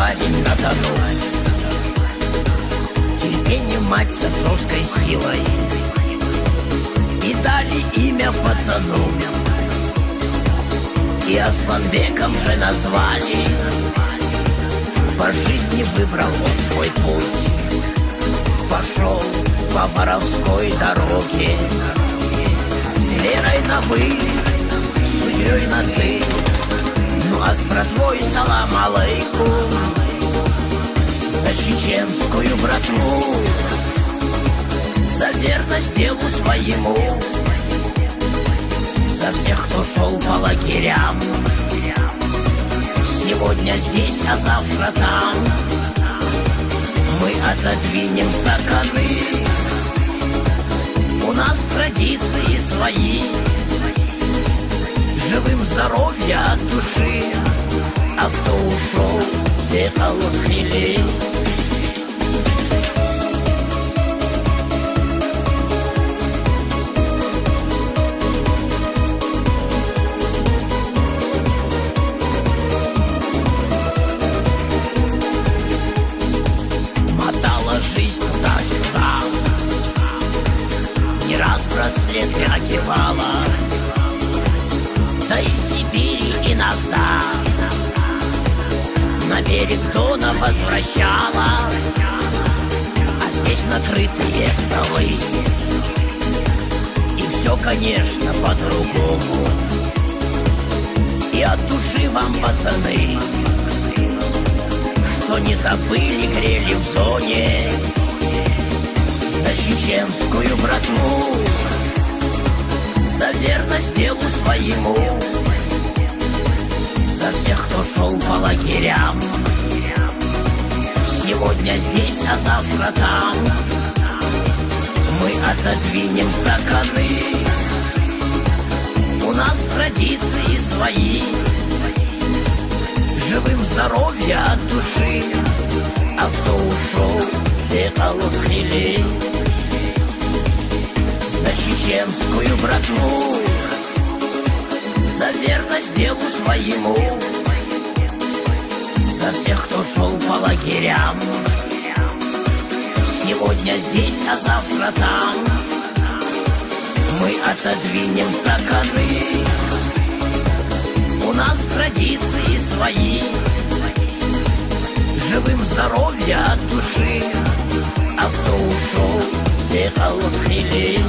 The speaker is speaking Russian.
парень на Дону. Терпение мать с отцовской силой, и дали имя пацану, и Асланбеком же назвали. По жизни выбрал он свой путь, пошел по воровской дороге, с верой на «вы», с судьей на «ты». Ну а с братвой салам алейкум за чеченскую братву, за верность делу своему, за всех, кто шел по лагерям. Сегодня здесь, а завтра там мы отодвинем стаканы. У нас традиции свои, живым здоровья от души, а кто ушел, бегал в хили. Мотала жизнь туда-сюда, не раз браслеты одевала, да и Сибири иногда на берег Дона возвращала. А здесь накрытые столы, и все, конечно, по-другому. И от души вам, пацаны, что не забыли, грели в зоне за чеченскую братву, за верность делу своему, за всех, кто шел по лагерям. Сегодня здесь, а завтра там мы отодвинем стаканы. У нас традиции свои, живым здоровья от души, а кто ушел, бегал в хили. За чеченскую братву, за верность делу своему, за всех, кто шел по лагерям. Сегодня здесь, а завтра там мы отодвинем стаканы. У нас традиции свои, живым здоровья от души, а кто ушел, бегал в хили.